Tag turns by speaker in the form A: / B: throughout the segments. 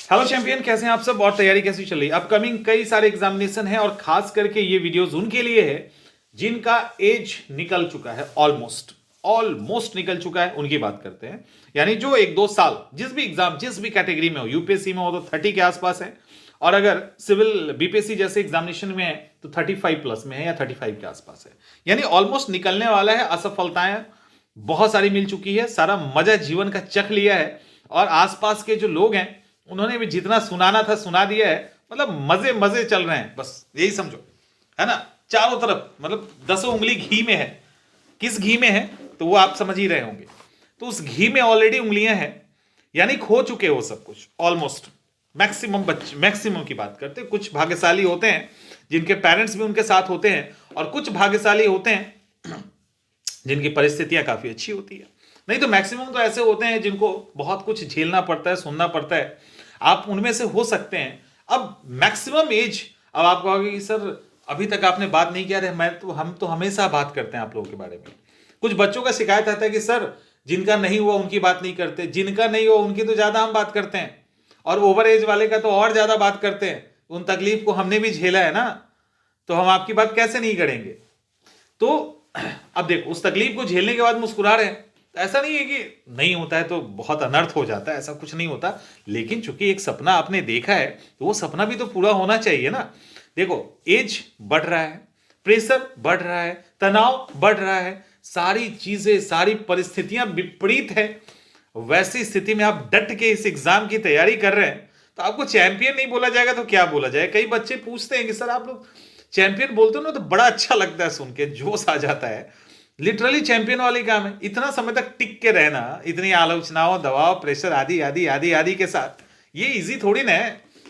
A: Hello champion, कैसे हैं आप सब और तैयारी कैसी चल रही है? अपकमिंग कई सारे एग्जामिनेशन है और खास करके ये वीडियोस उनके लिए है जिनका एज निकल चुका है, ऑलमोस्ट ऑलमोस्ट निकल चुका है, उनकी बात करते हैं। यानी जो 1-2 साल जिस भी एग्जाम जिस भी कैटेगरी में हो, यूपीएससी में हो तो 30 के आसपास है, और अगर सिविल बीपीएससी जैसे एग्जामिनेशन में है तो 35 प्लस में है या 35 के आसपास है। यानी ऑलमोस्ट निकलने वाला है। असफलताएं बहुत सारी मिल चुकी है, सारा मजा जीवन का चख लिया है, और आसपास के जो लोग हैं उन्होंने भी जितना सुनाना था सुना दिया है। मतलब मजे मजे चल रहे हैं, बस यही समझो, है ना। चारों तरफ मतलब 10 उंगली घी में है। किस घी में है तो वो आप समझ ही रहे होंगे। तो उस घी में ऑलरेडी उंगलियां हैं, यानी खो चुके हो सब कुछ ऑलमोस्ट। मैक्सिमम बच्चे, मैक्सिमम की बात करते हैं। कुछ भाग्यशाली होते हैं जिनके पेरेंट्स भी उनके साथ होते हैं, और कुछ भाग्यशाली होते हैं जिनकी परिस्थितियां काफी अच्छी होती है। नहीं तो मैक्सिमम तो ऐसे होते हैं जिनको बहुत कुछ झेलना पड़ता है, सुनना पड़ता है। आप उनमें से हो सकते हैं। अब मैक्सिमम एज, अब आप कहोगे कि सर अभी तक आपने बात नहीं किया। हम तो हमेशा बात करते हैं आप लोगों के बारे में। कुछ बच्चों का शिकायत आता है कि सर जिनका नहीं हुआ उनकी बात नहीं करते, जिनका नहीं हुआ उनकी तो ज्यादा हम बात करते हैं, और ओवर एज वाले का तो और ज्यादा बात करते हैं। उन तकलीफ को हमने भी झेला है ना, तो हम आपकी बात कैसे नहीं करेंगे। तो अब देखो, उस तकलीफ को झेलने के बाद मुस्कुरा रहे हैं, तो ऐसा नहीं है कि नहीं होता है तो बहुत अनर्थ हो जाता है, ऐसा कुछ नहीं होता। लेकिन चूंकि एक सपना आपने देखा है तो वो सपना भी तो पूरा होना चाहिए ना। देखो, एज बढ़ रहा है, प्रेशर बढ़ रहा है, तनाव बढ़ रहा है, सारी चीजें, सारी परिस्थितियां विपरीत है। वैसी स्थिति में आप डट के इस एग्जाम की तैयारी कर रहे हैं, तो आपको चैंपियन नहीं बोला जाएगा तो क्या बोला जाए। कई बच्चे पूछते हैं कि सर आप लोग चैंपियन बोलते हो ना, तो बड़ा अच्छा लगता है, सुन के जोश आ जाता है। लिटरली चैंपियन वाली काम है, इतना समय तक टिक के रहना, इतनी आलोचनाओं, दबाव, प्रेशर आदि आदि आदि आदि के साथ। ये इजी थोड़ी ना है,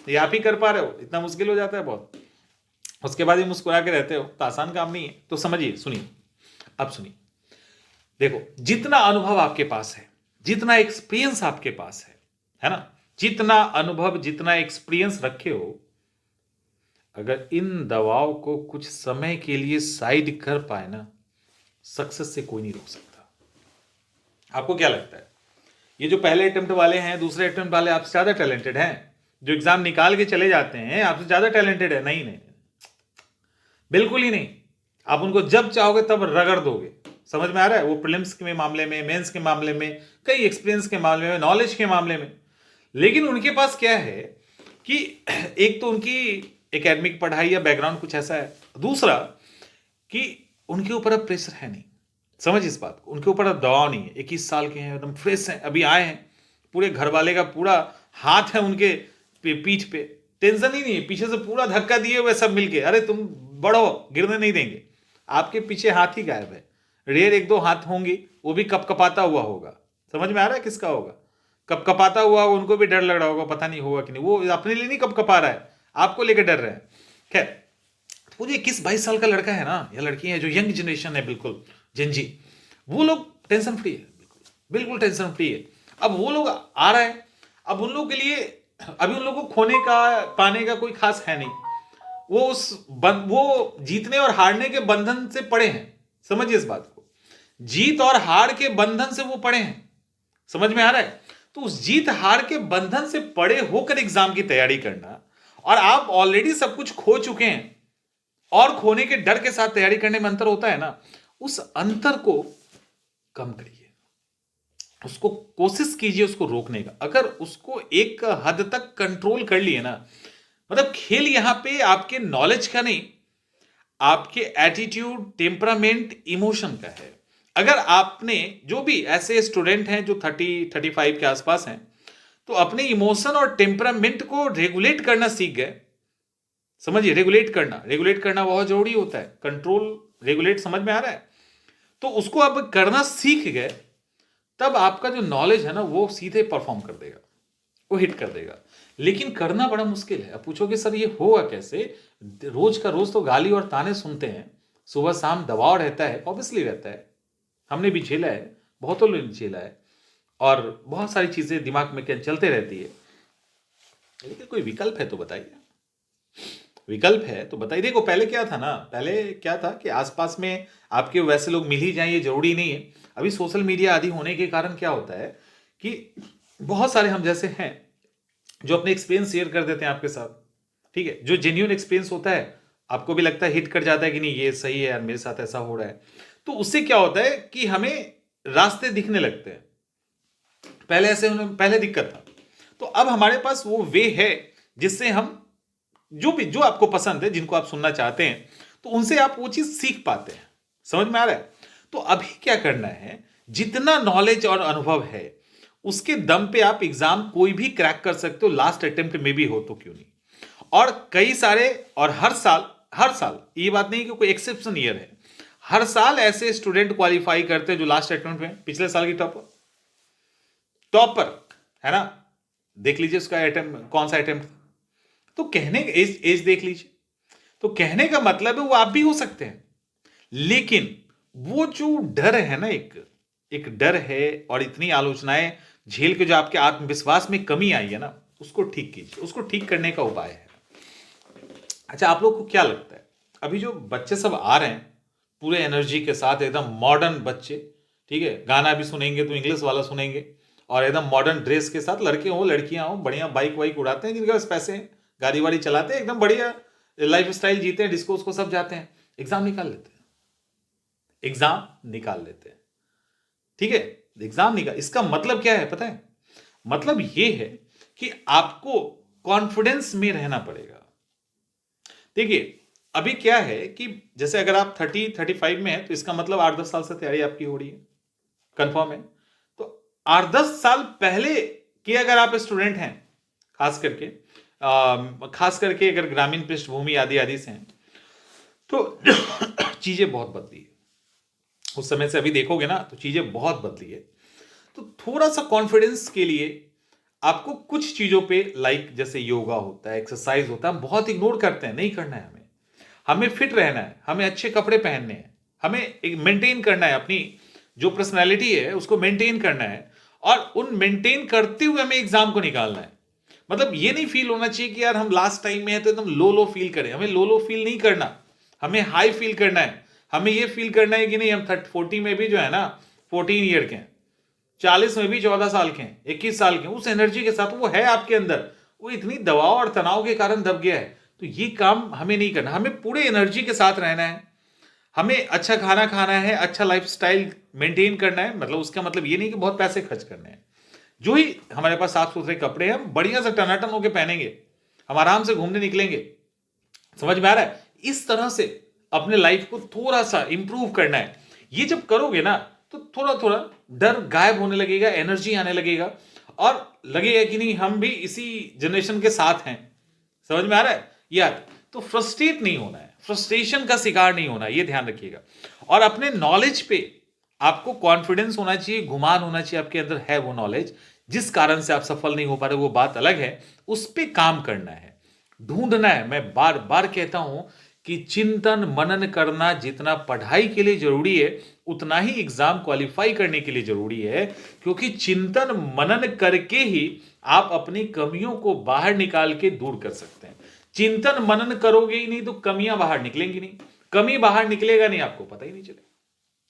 A: ये आप ही कर पा रहे हो, इतना मुश्किल हो जाता है बहुत। उसके बाद ही मुस्कुरा के रहते हो, तो आसान काम नहीं है। तो समझिए, सुनिए, अब सुनिए। देखो, जितना अनुभव आपके पास है, जितना एक्सपीरियंस आपके पास है ना, जितना अनुभव, जितना एक्सपीरियंस रखे हो, अगर इन दवाओं को कुछ समय के लिए साइड कर पाए ना, सक्सेस से कोई नहीं रोक सकता। आपको क्या लगता है, ये जो पहले अटेम्प्ट वाले हैं, दूसरे अटेम्प्ट वाले आपसे ज्यादा टैलेंटेड हैं? जो एग्जाम निकाल के चले जाते हैं आपसे ज्यादा टैलेंटेड है? नहीं नहीं, बिल्कुल ही नहीं। आप उनको जब चाहोगे तब रगड़ दोगे। समझ में आ रहा है? वो प्रीलिम्स के मामले में, मेंस के मामले में, कई एक्सपीरियंस के मामले में, नॉलेज के मामले में। लेकिन उनके पास क्या है कि एक तो उनकी एकेडमिक पढ़ाई या बैकग्राउंड कुछ ऐसा है, दूसरा कि उनके ऊपर अब प्रेशर है नहीं। समझ इस बात को, उनके ऊपर अब दबाव नहीं है। 21 साल के हैं, एकदम फ्रेश हैं, अभी आए हैं, पूरे घर वाले का पूरा हाथ है उनके पीठ पे, टेंशन ही नहीं है। पीछे से पूरा धक्का दिए हुए सब मिलके, अरे तुम बढ़ो, गिरने नहीं देंगे। आपके पीछे हाथ ही गायब है, रेयर 1-2 हाथ होंगी, वो भी कपकपाता हुआ होगा। समझ में आ रहा है किसका होगा? कपकपाता हुआ, उनको भी डर लग रहा होगा, पता नहीं होगा कि नहीं। वो अपने लिए नहीं कपकपा रहा है, आपको लेकर डर रहे हैं। खैर, वो जो 21-22 साल का लड़का है ना, या लड़की है, जो यंग जनरेशन है, बिल्कुल जिंजी, वो लोग टेंशन फ्री है, बिल्कुल बिल्कुल टेंशन फ्री है। अब वो लोग आ रहा है, अब उन लोगों के लिए अभी उन लोगों को खोने का, पाने का कोई खास है नहीं। वो जीतने और हारने के बंधन से पड़े हैं। समझिए इस बात को, जीत और हार के बंधन से वो पड़े हैं। समझ में आ रहा है? तो उस जीत हार के बंधन से पड़े होकर एग्जाम की तैयारी करना, और आप ऑलरेडी सब कुछ खो चुके हैं और खोने के डर के साथ तैयारी करने में अंतर होता है ना। उस अंतर को कम करिए, उसको कोशिश कीजिए उसको रोकने का। अगर उसको एक हद तक कंट्रोल कर लिए ना, मतलब खेल यहां पे आपके नॉलेज का नहीं, आपके एटीट्यूड, टेम्परामेंट, इमोशन का है। अगर आपने, जो भी ऐसे स्टूडेंट हैं जो 30-35 के आसपास हैं, तो अपने इमोशन और टेम्परामेंट को रेगुलेट करना सीख गए। समझिए, रेगुलेट करना बहुत जरूरी होता है। कंट्रोल, रेगुलेट, समझ में आ रहा है? तो उसको अब करना सीख गए, तब आपका जो नॉलेज है ना वो सीधे परफॉर्म कर देगा, वो हिट कर देगा। लेकिन करना बड़ा मुश्किल है। अब पूछोगे सर ये होगा कैसे? रोज का रोज तो गाली और ताने सुनते हैं, सुबह शाम दबाव रहता है, ऑब्वियसली रहता है। हमने भी झेला है, बहुतों लोगों ने झेला है, और बहुत सारी चीजें दिमाग में क्या चलते रहती है। लेकिन कोई विकल्प है तो बताइए, विकल्प है तो बताइए। देखो, पहले क्या था ना, पहले क्या था कि आसपास में आपके वैसे लोग मिल ही जाएं, ये जरूरी नहीं है। अभी सोशल मीडिया आदि होने के कारण क्या होता है कि बहुत सारे हम जैसे हैं जो अपने एक्सपीरियंस शेयर कर देते हैं आपके साथ, ठीक है, जो जेन्युइन एक्सपीरियंस होता है, आपको भी लगता है, हिट कर जाता है कि नहीं ये सही है यार, मेरे साथ ऐसा हो रहा है, तो उससे क्या होता है कि हमें रास्ते दिखने लगते हैं। पहले ऐसे पहले दिक्कत था, तो अब हमारे पास वो वे है जिससे हम जो आपको पसंद है, जिनको आप सुनना चाहते हैं, तो उनसे आप वो चीज सीख पाते हैं। समझ में आ रहा है? तो अभी क्या करना है, जितना नॉलेज और अनुभव है उसके दम पे आप एग्जाम कोई भी क्रैक कर सकते हो, लास्ट अटेम्प्ट में भी हो तो क्यों नहीं। और कई सारे, और हर साल ये बात नहीं कि कोई एक्सेप्शन ईयर है, हर साल ऐसे स्टूडेंट क्वालिफाई करते हैं जो लास्ट अटेम्प्ट में, पिछले साल की टॉपर टॉपर है ना, देख लीजिए उसका अटेम्प्ट कौन सा अटेम्प्ट था। तो कहने एज देख लीजिए, तो कहने का मतलब है वो आप भी हो सकते हैं। लेकिन वो जो डर है ना, एक डर है, और इतनी आलोचनाएं झेल के जो आपके आत्मविश्वास में कमी आई है ना, उसको ठीक कीजिए, उसको ठीक करने का उपाय है। अच्छा, आप लोग को क्या लगता है, अभी जो बच्चे सब आ रहे हैं पूरे एनर्जी के साथ, एकदम मॉडर्न बच्चे, ठीक है, गाना भी सुनेंगे तो इंग्लिश वाला सुनेंगे, और एकदम मॉडर्न ड्रेस के साथ, लड़के हो लड़कियां हो, बढ़िया बाइक वाइक उड़ाते हैं, जिनके पास पैसे हैं, गाड़ी वाड़ी चलाते हैं, एकदम बढ़िया लाइफ स्टाइल जीते हैं, डिस्को उसको सब जाते हैं, एग्जाम निकाल लेते हैं, एग्जाम निकाल लेते हैं, ठीक है, एग्जाम निकाल। इसका मतलब क्या है पता है? मतलब ये है कि आपको कॉन्फिडेंस में रहना पड़ेगा। देखिए, अभी क्या है कि जैसे अगर आप 30-35 में है, तो इसका मतलब 8-10 साल से तैयारी आपकी हो रही है, कंफर्म है। तो 8-10 साल पहले के अगर आप स्टूडेंट हैं, खास करके अगर ग्रामीण पृष्ठभूमि आदि आदि से हैं, तो चीजें बहुत बदली है उस समय से, अभी देखोगे ना तो चीजें बहुत बदली है। तो थोड़ा सा कॉन्फिडेंस के लिए आपको कुछ चीजों पे, लाइक जैसे योगा होता है, एक्सरसाइज होता है, हम बहुत इग्नोर करते हैं, नहीं करना है हमें। हमें फिट रहना है, हमें अच्छे कपड़े पहनने हैं, हमें एक मेंटेन करना है, अपनी जो पर्सनैलिटी है उसको मेंटेन करना है, और उन मेंटेन करते हुए हमें एग्जाम को निकालना है। मतलब ये नहीं फील होना चाहिए कि यार हम लास्ट टाइम में है तो एकदम लो लो फील करें, हमें लो लो फील नहीं करना, हमें हाई फील करना है। हमें ये फील करना है कि नहीं, हम 40 में भी जो है ना 14 ईयर के हैं, 40 में भी 14 साल के हैं, 21 साल के हैं, उस एनर्जी के साथ वो है आपके अंदर, वो इतनी दबाव और तनाव के कारण दब गया है। तो ये काम हमें नहीं करना, हमें पूरे एनर्जी के साथ रहना है, हमें अच्छा खाना खाना है, अच्छा लाइफस्टाइल मेंटेन करना है। मतलब उसका मतलब ये नहीं कि बहुत पैसे खर्च करने हैं, जो ही हमारे पास साफ सुथरे कपड़े हैं, हम बढ़िया से टनाटन होकर पहनेंगे, हम आराम से घूमने निकलेंगे। समझ में आ रहा है? इस तरह से अपने लाइफ को थोड़ा सा इंप्रूव करना है। ये जब करोगे ना, तो थोड़ा थोड़ा डर गायब होने लगेगा, एनर्जी आने लगेगा, और लगेगा कि नहीं हम भी इसी जनरेशन के साथ हैं। समझ में आ रहा है यार? तो फ्रस्ट्रेट नहीं होना है, फ्रस्ट्रेशन का शिकार नहीं होना है, ये ध्यान रखिएगा। और अपने नॉलेज पे आपको कॉन्फिडेंस होना चाहिए, गुमान होना चाहिए आपके अंदर है वो नॉलेज, जिस कारण से आप सफल नहीं हो पा रहे, वो बात अलग है, उस पे काम करना है, ढूंढना है। मैं बार बार कहता हूं कि चिंतन मनन करना जितना पढ़ाई के लिए जरूरी है, उतना ही एग्जाम क्वालिफाई करने के लिए जरूरी है। क्योंकि चिंतन मनन करके ही आप अपनी कमियों को बाहर निकाल के दूर कर सकते हैं। चिंतन मनन करोगे ही नहीं तो कमियां बाहर निकलेंगी नहीं, कमी बाहर निकलेगा नहीं, आपको पता ही नहीं चलेगा,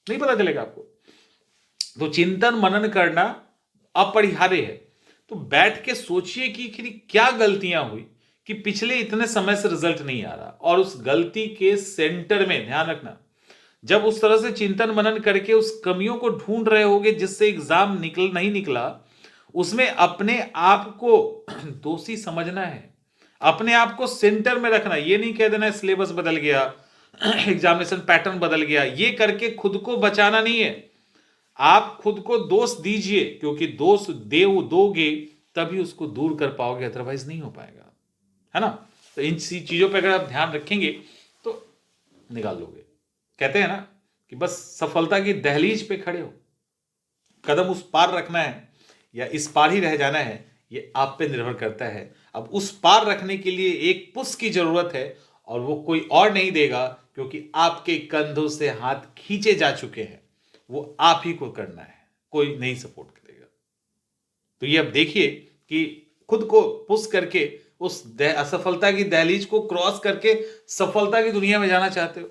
A: नहीं पता चलेगा आपको। तो चिंतन मनन करना अपरिहार्य है। तो बैठ के सोचिए कि क्या गलतियां हुई कि पिछले इतने समय से रिजल्ट नहीं आ रहा, और उस गलती के सेंटर में ध्यान रखना, जब उस तरह से चिंतन मनन करके उस कमियों को ढूंढ रहे होगे जिससे एग्जाम नहीं निकला, उसमें अपने आप को दोषी समझना है, अपने आप को सेंटर में रखना। ये नहीं कह देना सिलेबस बदल गया, एग्जामिनेशन पैटर्न बदल गया, ये करके खुद को बचाना नहीं है। आप खुद को दोष दीजिए, क्योंकि दोष दोगे तभी उसको दूर कर पाओगे, अदरवाइज नहीं हो पाएगा, है ना? तो इन चीजों पर अगर आप ध्यान रखेंगे तो निकाल लोगे। कहते हैं ना कि बस सफलता की दहलीज पे खड़े हो, कदम उस पार रखना है या इस पार ही रह जाना है, ये आप पे निर्भर करता है। अब उस पार रखने के लिए एक पुश की जरूरत है, और वो कोई और नहीं देगा, क्योंकि आपके कंधों से हाथ खींचे जा चुके हैं, वो आप ही को करना है, कोई नहीं सपोर्ट करेगा। तो ये अब देखिए कि खुद को पुश करके उस असफलता की दहलीज को क्रॉस करके सफलता की दुनिया में जाना चाहते हो,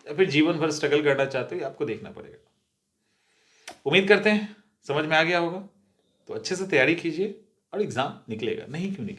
A: या फिर जीवन भर स्ट्रगल करना चाहते हो, आपको देखना पड़ेगा। उम्मीद करते हैं समझ में आ गया होगा। तो अच्छे से तैयारी कीजिए, और एग्जाम निकलेगा, नहीं क्यों निकलेगा।